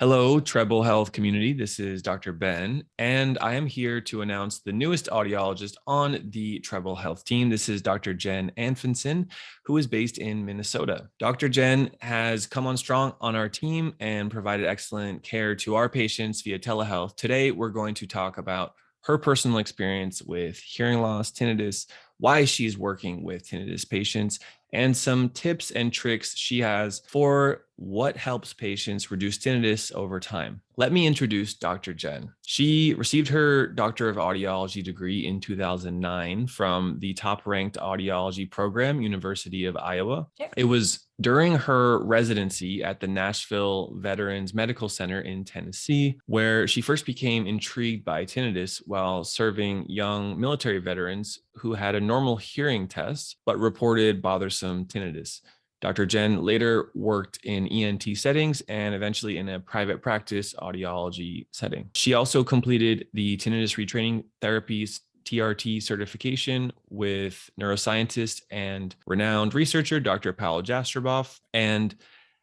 Hello, Treble Health community. This is Dr. Ben, and I am here to announce the newest audiologist on the Treble Health team. This is Dr. Jen Anfinson, who is based in Minnesota. Dr. Jen has come on strong on our team and provided excellent care to our patients via telehealth. Today, we're going to talk about her personal experience with hearing loss, tinnitus, why she's working with tinnitus patients, and some tips and tricks she has for what helps patients reduce tinnitus over time. Let me introduce Dr. Jen. She received her Doctor of Audiology degree in 2009 from the top-ranked audiology program, University of Iowa. It was during her residency at the Nashville Veterans Medical Center in Tennessee, where she first became intrigued by tinnitus while serving young military veterans who had a normal hearing test but reported bothersome tinnitus. Dr. Jen later worked in ENT settings and eventually in a private practice audiology setting. She also completed the tinnitus retraining therapies TRT certification with neuroscientist and renowned researcher Dr. Paul Jastroboff. And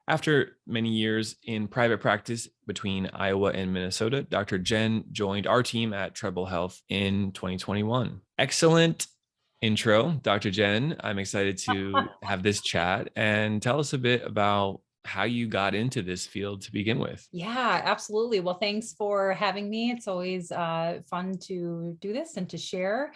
after many years in private practice between Iowa and Minnesota, Dr. Jen joined our team at Treble Health in 2021. Excellent intro, Dr. Jen. I'm excited to have this chat and tell us a bit about how you got into this field to begin with. Yeah, absolutely. Well, thanks for having me. It's always fun to do this and to share.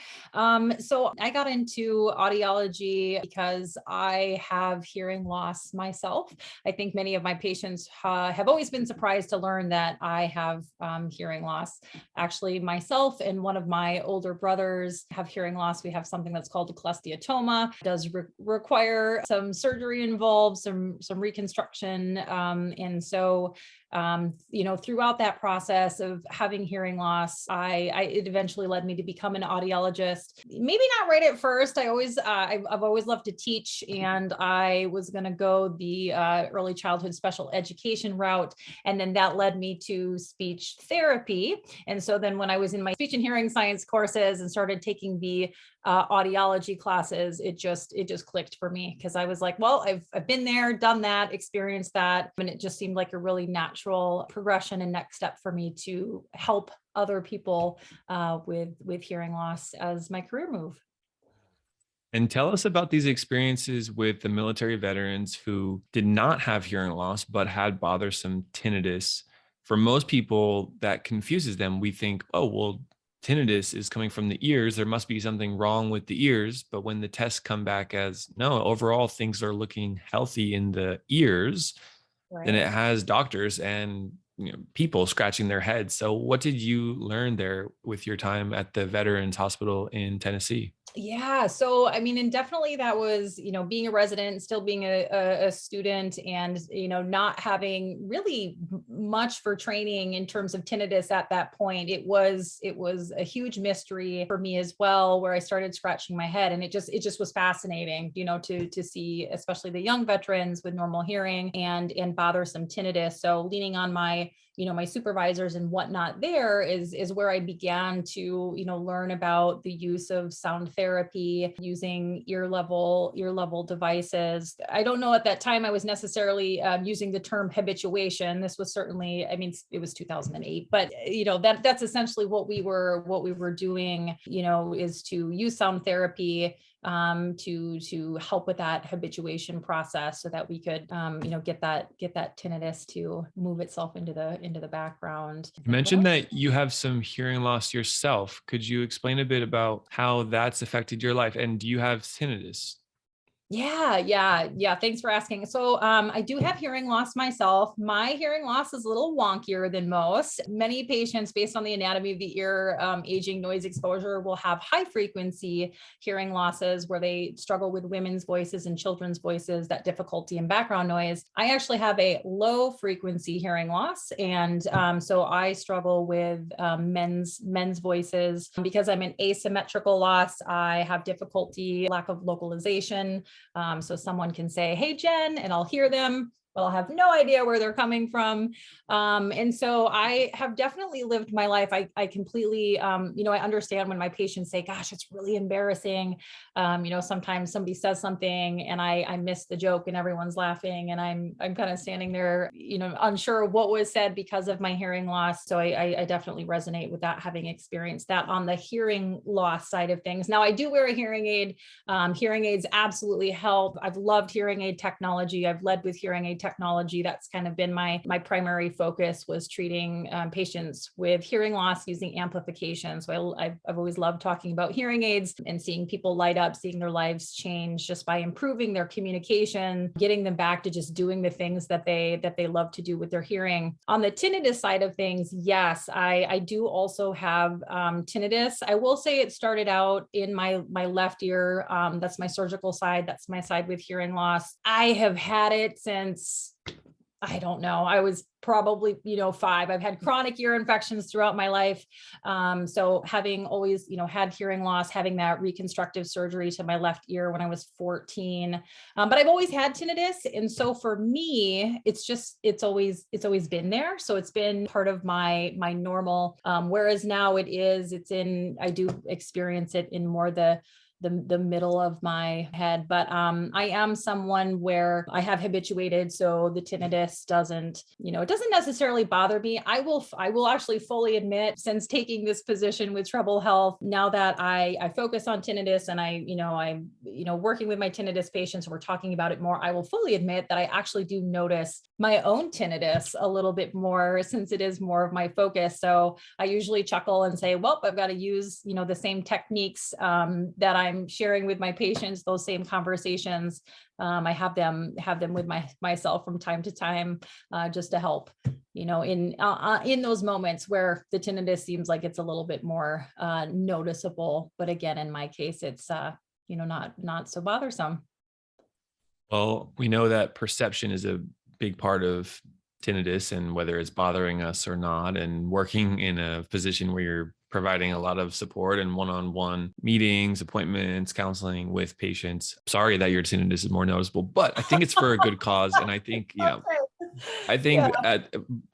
So I got into audiology because I have hearing loss myself. I think many of my patients have always been surprised to learn that I have hearing loss. Actually, myself and one of my older brothers have hearing loss. We have something that's called a cholesteatoma. It does require some surgery involved, some reconstruction. And so, throughout that process of having hearing loss, it eventually led me to become an audiologist. Maybe not right at first. I've always loved to teach, and I was going to go the early childhood special education route. And then that led me to speech therapy. And so then when I was in my speech and hearing science courses and started taking the audiology classes, it just clicked for me, because I was like, well, I've been there, done that, experienced that, and it just seemed like a really natural progression and next step for me to help other people with hearing loss as my career move. And tell us about these experiences with the military veterans who did not have hearing loss, but had bothersome tinnitus. For most people, that confuses them. We think, oh, well, tinnitus is coming from the ears. There must be something wrong with the ears. But when the tests come back as no, overall things are looking healthy in the ears, then it Right. has doctors and people scratching their heads. So what did you learn there with your time at the Veterans Hospital in Tennessee? Yeah. So, I mean, and definitely that was, being a resident, still being a student, and, not having really much for training in terms of tinnitus at that point. It was a huge mystery for me as well, where I started scratching my head, and it just was fascinating, to see, especially the young veterans with normal hearing and bothersome tinnitus. So leaning on my supervisors and whatnot there is where I began to, learn about the use of sound therapy using ear level devices. I don't know at that time I was necessarily using the term habituation. This was certainly, I mean, it was 2008, but that's essentially what we were doing, is to use sound therapy to help with that habituation process, so that we could get that tinnitus to move itself into the background. You mentioned that you have some hearing loss yourself. Could you explain a bit about how that's affected your life? And do you have tinnitus? Yeah. Thanks for asking. So, I do have hearing loss myself. My hearing loss is a little wonkier than most. Many patients, based on the anatomy of the ear, aging, noise exposure, will have high frequency hearing losses where they struggle with women's voices and children's voices, that difficulty in background noise. I actually have a low frequency hearing loss. And so I struggle with men's voices. Because I'm an asymmetrical loss, I have difficulty, lack of localization. So someone can say, "Hey, Jen," and I'll hear them. I'll have no idea where they're coming from. And so I have definitely lived my life. I completely, I understand when my patients say, gosh, it's really embarrassing. Sometimes somebody says something and I miss the joke and everyone's laughing and I'm kind of standing there, unsure of what was said because of my hearing loss. So I definitely resonate with that, having experienced that on the hearing loss side of things. Now I do wear a hearing aid. Hearing aids absolutely help. I've loved hearing aid technology. I've led with hearing aid technology. That's kind of been my primary focus, was treating patients with hearing loss using amplification. So I've always loved talking about hearing aids and seeing people light up, seeing their lives change just by improving their communication, getting them back to just doing the things that they love to do with their hearing. On the tinnitus side of things, yes, I do also have tinnitus. I will say it started out in my left ear. That's my surgical side. That's my side with hearing loss. I have had it since, I don't know, I was probably, 5. I've had chronic ear infections throughout my life. So having always, had hearing loss, having that reconstructive surgery to my left ear when I was 14. But I've always had tinnitus. And so for me, it's always been there. So it's been part of my normal, whereas now I do experience it in more the middle of my head. But I am someone where I have habituated, so the tinnitus doesn't necessarily bother me. I will actually fully admit, since taking this position with Treble Health, now that I focus on tinnitus and I'm working with my tinnitus patients, we're talking about it more, I will fully admit that I actually do notice my own tinnitus a little bit more, since it is more of my focus. So I usually chuckle and say, well, I've got to use, the same techniques that I'm sharing with my patients, those same conversations. I have them with myself from time to time, just to help, in those moments where the tinnitus seems like it's a little bit more noticeable. But again, in my case, it's not so bothersome. Well, we know that perception is a big part of tinnitus and whether it's bothering us or not. And working in a position where you're providing a lot of support and one-on-one meetings, appointments, counseling with patients. Sorry that your tinnitus is more noticeable, but I think it's for a good cause. And I think, I think Yeah.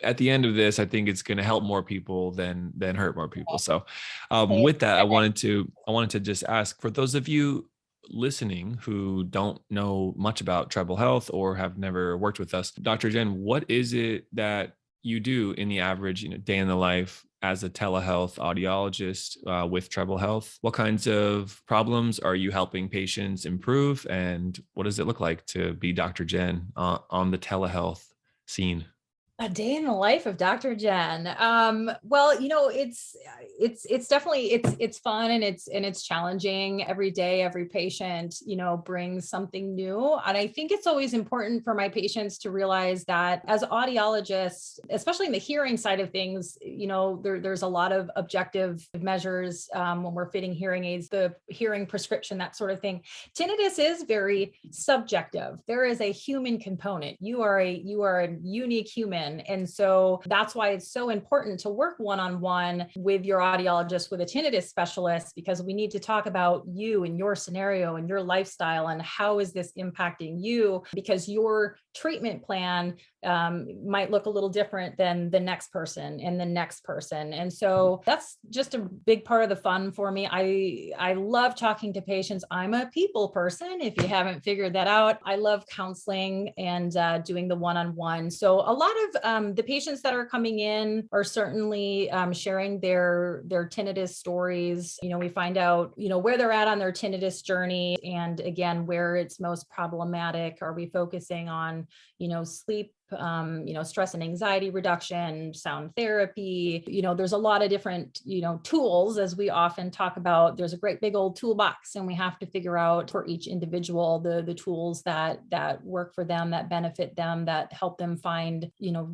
at the end of this, I think it's going to help more people than hurt more people. So, Hey, with that, I wanted to just ask, for those of you listening who don't know much about Treble Health or have never worked with us, Dr. Jen, what is it that you do in the average day in the life as a telehealth audiologist with Treble Health? What kinds of problems are you helping patients improve, and what does it look like to be Dr. Jen on the telehealth scene? A day in the life of Dr. Jen. Well, it's definitely it's fun and it's challenging every day. Every patient, brings something new. And I think it's always important for my patients to realize that as audiologists, especially in the hearing side of things, there's a lot of objective measures when we're fitting hearing aids, the hearing prescription, that sort of thing. Tinnitus is very subjective. There is a human component. You are a unique human. And so that's why it's so important to work one-on-one with your audiologist, with a tinnitus specialist, because we need to talk about you and your scenario and your lifestyle and how is this impacting you, because your treatment plan might look a little different than the next person and the next person. And so that's just a big part of the fun for me. I love talking to patients. I'm a people person, if you haven't figured that out. I love counseling and doing the one-on-one. So a lot of the patients that are coming in are certainly sharing their tinnitus stories. We find out, where they're at on their tinnitus journey, and again, where it's most problematic. Are we focusing on, sleep, stress and anxiety reduction, sound therapy? There's a lot of different, tools, as we often talk about. There's a great big old toolbox, and we have to figure out for each individual the tools that work for them, that benefit them, that help them find,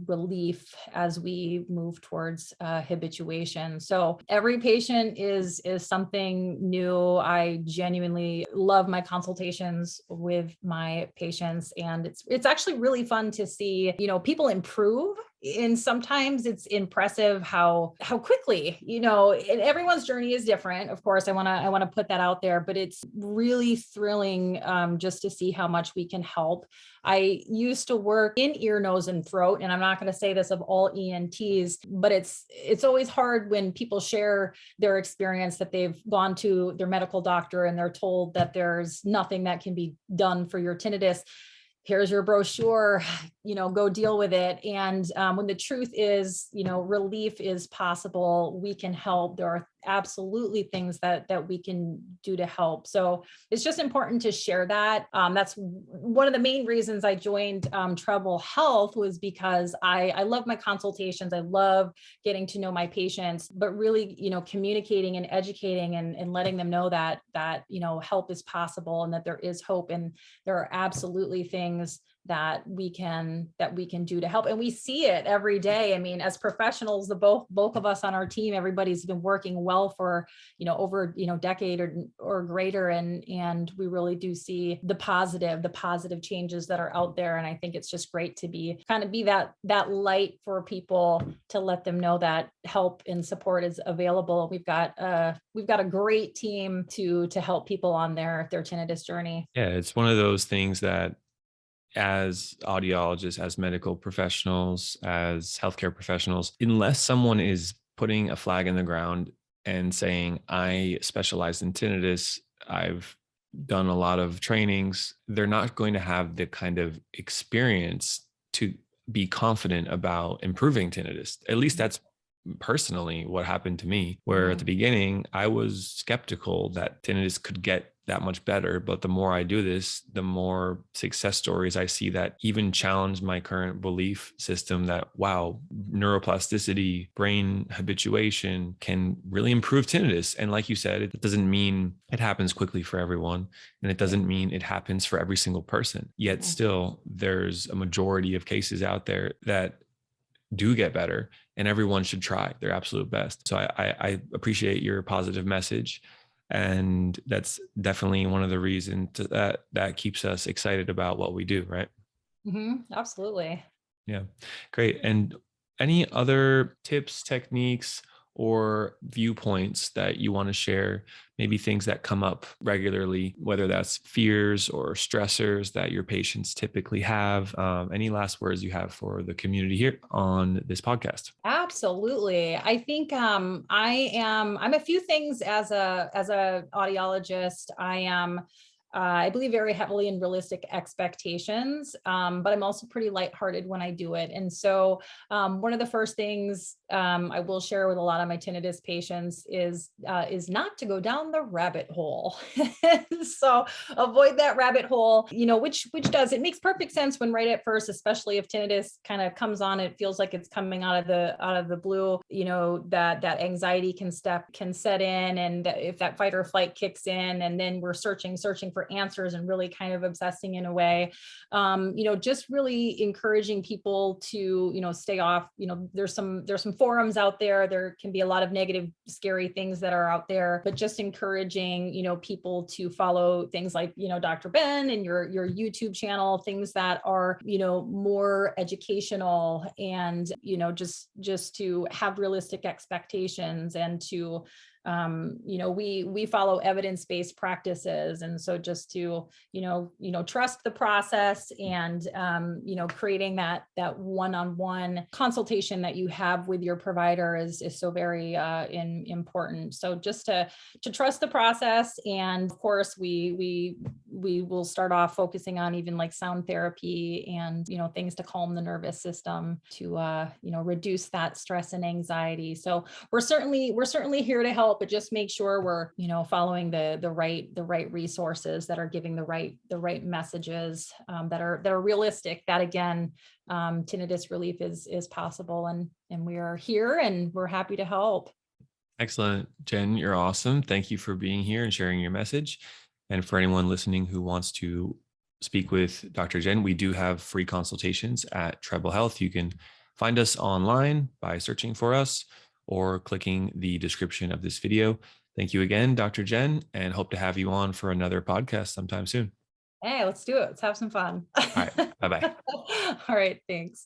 relief as we move towards habituation. So every patient is something new. I genuinely love my consultations with my patients, and it's actually really fun to see, people improve and sometimes it's impressive how quickly, and everyone's journey is different. Of course, I want to put that out there, but it's really thrilling, just to see how much we can help. I used to work in ear, nose, and throat, and I'm not going to say this of all ENTs, but it's always hard when people share their experience that they've gone to their medical doctor and they're told that there's nothing that can be done for your tinnitus. Here's your brochure, go deal with it. And when the truth is, relief is possible, we can help. There are absolutely things that we can do to help. So it's just important to share that. That's one of the main reasons I joined Treble Health, was because I love my consultations. I love getting to know my patients, but really, communicating and educating and letting them know that help is possible and that there is hope, and there are absolutely things that we can do to help. And we see it every day. I mean, as professionals, the both of us on our team, everybody's been working well for, over, decade or greater. And we really do see the positive changes that are out there. And I think it's just great to be that light for people, to let them know that help and support is available. We've got a great team to help people on their tinnitus journey. Yeah, it's one of those things that as audiologists, as medical professionals, as healthcare professionals, unless someone is putting a flag in the ground and saying, I specialize in tinnitus, I've done a lot of trainings, they're not going to have the kind of experience to be confident about improving tinnitus. At least that's personally what happened to me, where at the beginning I was skeptical that tinnitus could get that much better. But the more I do this, the more success stories I see that even challenge my current belief system that, wow, neuroplasticity, brain habituation can really improve tinnitus. And like you said, it doesn't mean it happens quickly for everyone. And it doesn't mean it happens for every single person. Yet still, there's a majority of cases out there that do get better, and everyone should try their absolute best. So I appreciate your positive message. And that's definitely one of the reasons that keeps us excited about what we do, right? Absolutely. Yeah, great. And any other tips, techniques, or viewpoints that you want to share? Maybe things that come up regularly, whether that's fears or stressors that your patients typically have. Any last words you have for the community here on this podcast? Absolutely. I think I'm a few things as a audiologist. I believe very heavily in realistic expectations, but I'm also pretty lighthearted when I do it. And so one of the first things I will share with a lot of my tinnitus patients is not to go down the rabbit hole. So avoid that rabbit hole, which it makes perfect sense when right at first, especially if tinnitus kind of comes on, it feels like it's coming out of the blue, that anxiety can set in, and if that fight or flight kicks in, and then we're searching for answers and really kind of obsessing in a way, just really encouraging people to, stay off. There's some forums out there. There can be a lot of negative, scary things that are out there, but just encouraging, people to follow things like, Dr. Ben and your YouTube channel, things that are, more educational, and, just to have realistic expectations, and to, we follow evidence-based practices. And so just to, trust the process, and, creating that one-on-one consultation that you have with your provider is so very important. So just to trust the process. And of course, we will start off focusing on even like sound therapy and, things to calm the nervous system, to, reduce that stress and anxiety. So we're certainly here to help, but just make sure we're, following the right resources that are giving the right messages, that are realistic, that again, tinnitus relief is possible, and we are here and we're happy to help. Excellent. Jen, you're awesome. Thank you for being here and sharing your message. And for anyone listening who wants to speak with Dr. Jen, we do have free consultations at Treble Health. You can find us online by searching for us or clicking the description of this video. Thank you again, Dr. Jen, and hope to have you on for another podcast sometime soon. Hey, let's do it. Let's have some fun. All right. Bye-bye. All right. Thanks.